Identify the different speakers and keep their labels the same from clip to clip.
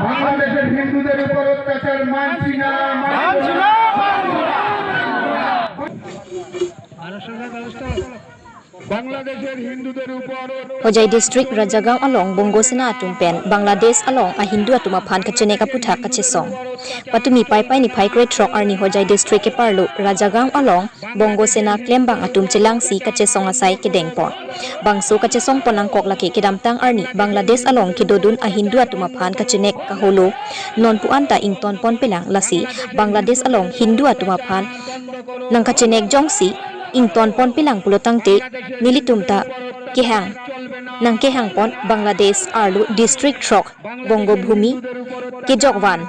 Speaker 1: বাংলাদেশের হিন্দুদের উপর অত্যাচার মানছি না। বাংলাদেশের হিন্দুদের উপর
Speaker 2: Hojai district Rajagaon along Bongosena atumpen Bangladesh along a Hindu atuma phan kachene kaputa kachesong patumi pai ni phai kre trok arni Hojai district ke parlu Rajagaon along Bongosena klembang atum chelang si kachesong asai kedengpon bangso kachesong ponang kok laki kedamtang arni Bangladesh along kidodun a Hindu atuma phan kachene kaholo non puanta ington pon pelang lasi Bangladesh along Hindu atuma phan nang kachene jongsi ington pon pilang pulotang te nilitumta kehang nang kehang pon Bangladesh arlu district trok bongo bhumi kejokwan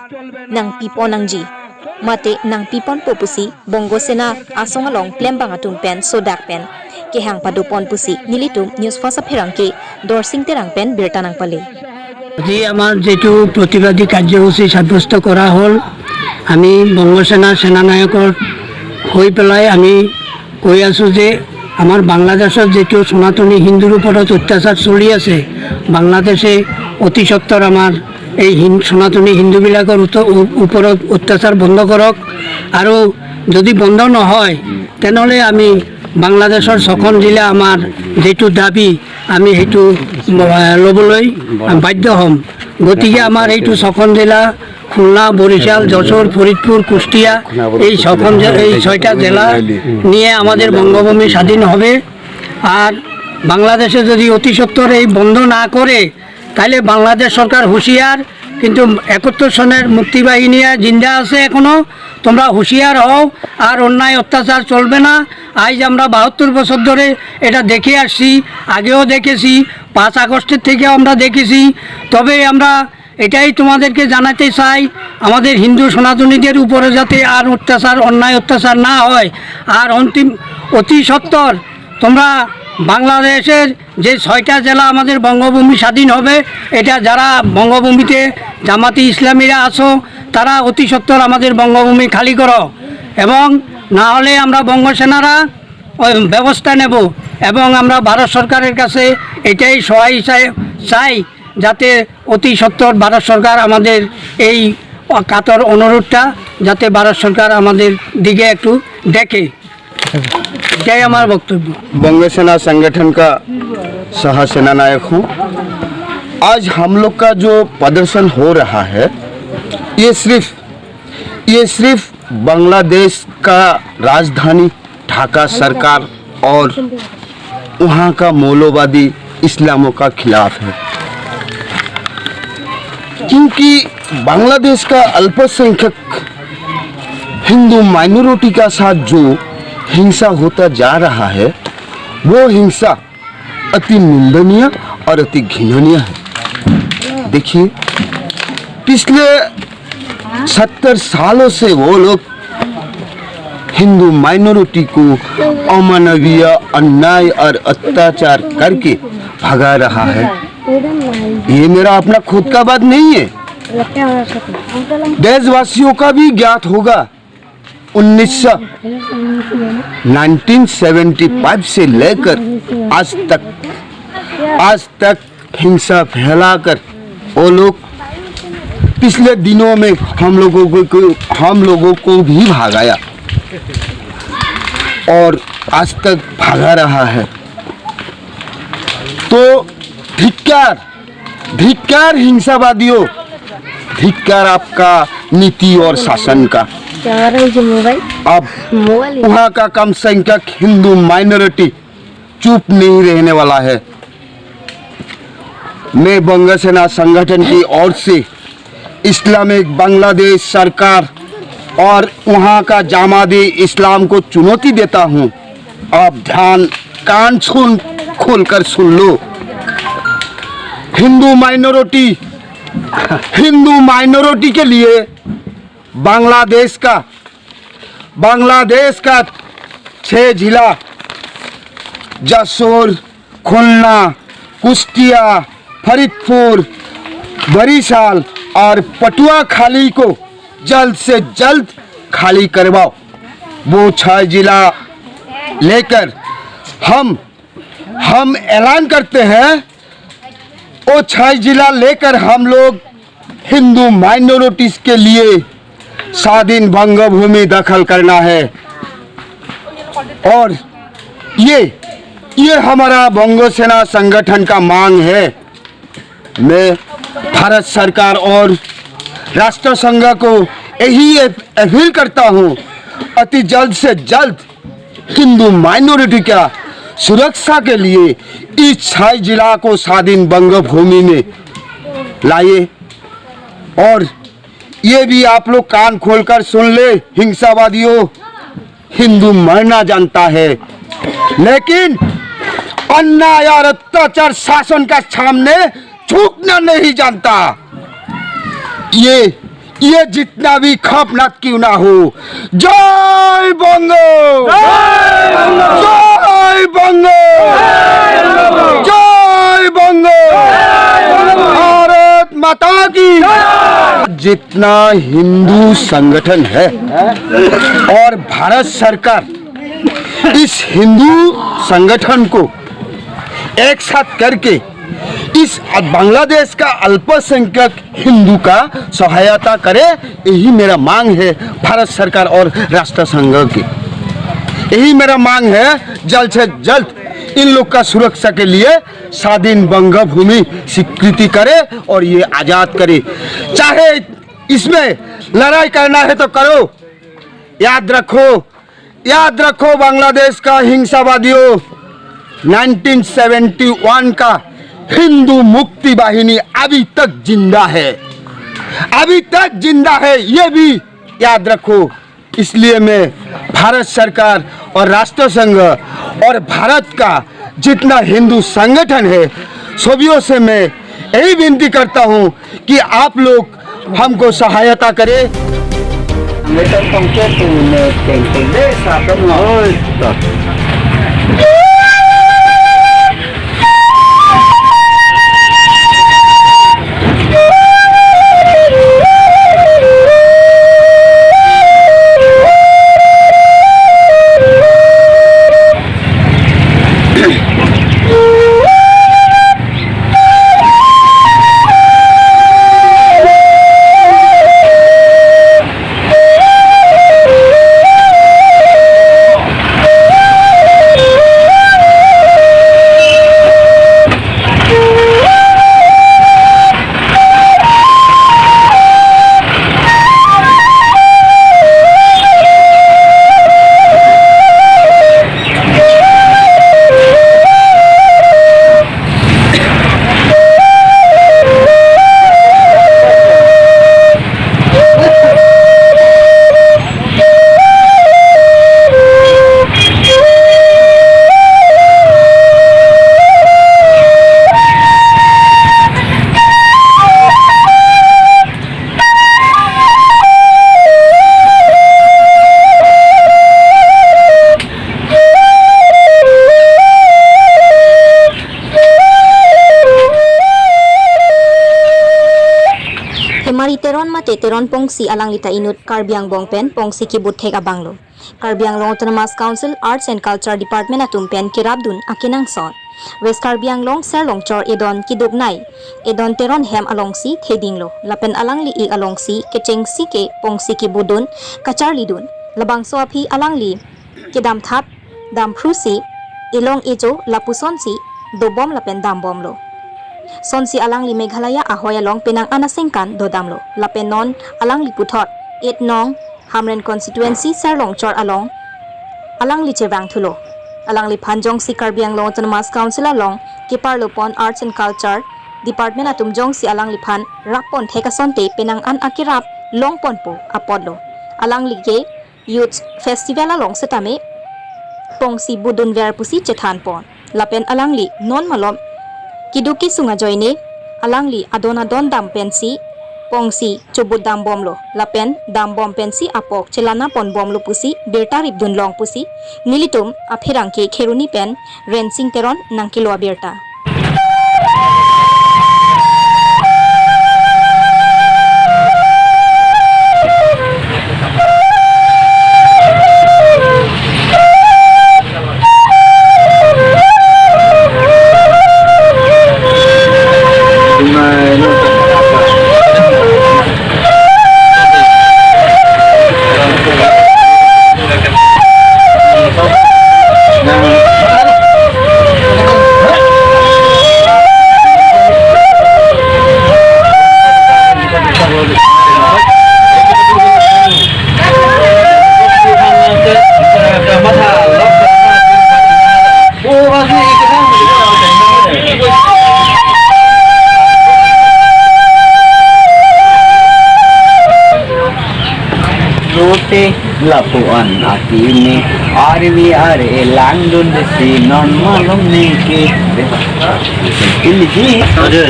Speaker 2: nang pipon nang ji mate nang pipon popusi bongo sena asong along plembang atum pen sodak pen kehang padupon pusi nilitum news fasa pherangke dorsing terang pen birtanang pale
Speaker 3: আজি আমার যেটু প্রতিবাদী কার্যসূচী সাব্যস্ত করা হল আমি বঙ্গসেনা সেনানায়কৰ হৈ পেলাই আমি কৈ আছো যে আমাৰ বাংলাদেশত যেটো সনাতনী হিন্দুৰ ওপৰত অত্যাচাৰ চলি আছে বাংলাদেশে অতি সত্তৰ আমাৰ এই সনাতনী হিন্দুবিলাকৰ ওপৰত অত্যাচাৰ বন্ধ কৰক আৰু যদি বন্ধ নহয় তেনেহ'লে আমি বাংলাদেশৰ ছখন জিলা আমাৰ যেটো দাবী আমি সেইটো ল'বলৈ বাধ্য হ'ম গতিকে আমাৰ এইটো ছখন জিলা খুলনা বরিশাল যশোর ফরিদপুর কুষ্টিয়া এই ছয়টা জেলা নিয়ে আমাদের বঙ্গভূমি স্বাধীন হবে আর বাংলাদেশে যদি অতি সত্বর এই বন্ধ না করে তাহলে বাংলাদেশ সরকার হুঁশিয়ার কিন্তু 71 সনের মুক্তিবাহিনী জিন্দা আছে এখনো তোমরা হুঁশিয়ার হও আর অন্যায় অত্যাচার চলবে না আজ আমরা 72 বছর ধরে এটা দেখে আসছি আগেও দেখেছি 5 আগস্টের থেকে আমরা দেখেছি তবে আমরা এটাই তোমাদেরকে জানাতে চাই আমাদের হিন্দু সনাতনীদের উপরে যাতে আর অত্যাচার অন্যায় অত্যাচার না হয় আর অতি সত্বর তোমরা বাংলাদেশের যে 6টা জেলা আমাদের বঙ্গভূমি স্বাধীন হবে এটা যারা বঙ্গভূমিতে জামাতি ইসলামীরা আছো তারা অতি সত্বর আমাদের বঙ্গভূমি খালি করো এবং না হলে আমরা বঙ্গসেনারা ব্যবস্থা নেব এবং আমরা ভারত সরকারের কাছে এটাই সহায়তা চাই যাতে অতি সত্বর ভারত সরকার আমাদের এই কাতর অনুরোধটা যাতে ভারত সরকার আমাদের দিকে একটু দেখে এটাই আমার বক্তব্য
Speaker 4: बंग सेना संगठन का सह सेना नायक हूँ। आज हम लोग का जो प्रदर्शन हो रहा है ये सिर्फ बांग्लादेश का राजधानी ढाका सरकार और वहाँ का मौलवादी इस्लामों का खिलाफ है क्योंकि बांग्लादेश का अल्पसंख्यक हिंदू माइनॉरिटी का साथ जो हिंसा होता जा रहा है वो हिंसा अति निंदनीय और अति घृणनीय है। देखिए पिछले 70 सालों से वो लोग हिंदू माइनॉरिटी को अमानवीय अन्याय और अत्याचार करके भगा रहा है। ये मेरा अपना खुद का बात नहीं है देशवासियों का भी ज्ञात होगा 1975 से लेकर आज तक हिंसा फैलाकर वो लोग पिछले दिनों में हम लोगों को भी भगाया और आज तक भगा रहा है। तो धिक्कार हिंसावादियों धिक्कार आपका नीति और शासन का। अब वहाँ का कम संख्यक हिंदू माइनॉरिटी चुप नहीं रहने वाला है। मैं बंग सेना संगठन की ओर से इस्लामिक बांग्लादेश सरकार और वहाँ का जामाती इस्लाम को चुनौती देता हूँ। आप कान खोलकर सुन लो। हिंदू माइनॉरिटी के लिए बांग्लादेश का 6 जिला जशोर खुलना कुष्टिया फरीदपुर बरिशाल और पटुआ खाली को जल्द से जल्द खाली करवाओ। वो 6 जिला लेकर हम ऐलान करते हैं वो 6 जिला लेकर हम लोग हिंदू माइनॉरिटीज के लिए स्वाधीन बंग भूमि दखल करना है। और ये हमारा बंगो सेना संगठन का मांग है। मैं भारत सरकार और राष्ट्र संघ को यही अपील करता हूँ, अति जल्द से जल्द हिंदू माइनॉरिटी का सुरक्षा के लिए इस 6 जिला को स्वाधीन बंग भूमि में लाइए। और ये भी आप लोग कान खोलकर सुन ले, हिंसावादियों, हिंदू मरना जानता है लेकिन अन्याय और अत्याचार शासन का सामने झुकना नहीं जानता। ये जितना भी खौफनाक क्यों ना हो, जय बंगो, जय बंगो, जय बंगो, भारत माता की। जितना हिंदू संगठन है और भारत सरकार इस हिंदू संगठन को एक साथ करके इस बांग्लादेश का अल्पसंख्यक हिंदू का सहायता करे, यही मेरा मांग है भारत सरकार और राष्ट्र संघ की। यही मेरा मांग है, जल्द से जल्द इन लोग का सुरक्षा के लिए स्वाधीन बंग भूमि स्वीकृति करे और ये आजाद करे। चाहे इसमें लड़ाई करना है तो करो। याद रखो बांग्लादेश का हिंसावादियों, 1971 का हिंदू मुक्ति वाहिनी अभी तक जिंदा है, ये भी याद रखो। इसलिए मैं भारत सरकार और राष्ट्र संघ और भारत का जितना हिंदू संगठन है सभी से मैं यही विनती करता हूँ कि आप लोग हमको सहायता करें।
Speaker 2: Teron mate teron pongsi alang lita inut Karbiang Bongpen pongsi kibut thega banglo. Karbiang Long Autonomous Council Arts and Culture Department atumpen kirabdun akinang son. West Karbiang Long Serlong Chor Edon Kidugnay. Edon teron hem alongsi thedinglo. Lapen alang li I alongsi kechengsi ke pongsi kibudun kacharlidun. Labang soapi alang li kidam thap dam prusi ilong ejo lapusonsi dobom lapen dam bomlo. Sonsi alang li Meghalaya ahoy along pinang anasengkan dodamlo. Lapen non alang li puthot 8 nong Hamren constituency Serlong Chor along alang li chevang thulo. Alang li Phanjong si Karbiang Long Autonomous Council along Kiparlo Pon Arts and Culture Department atumjong si alang li phan rapon thekasonte pinang an akirap long ponpo apodlo. Alang li ke Youth Festival along setame pongsi budun ver pusi chethan pon. Lapen alang li non malom Kiduki sunga joine alangli adon dam pensi pongsi chubut dam bomlo lapen dam bom pensi apok celana pon bomlo pusi berta ribdun long pusi nilitum aphirangke kheruni pen rensing teron nangkilo berta.
Speaker 5: puan atini arwi are langdun desi non malum niki ini ji aja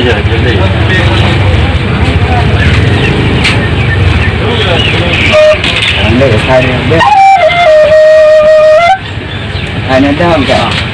Speaker 5: ande kare be ana dam ka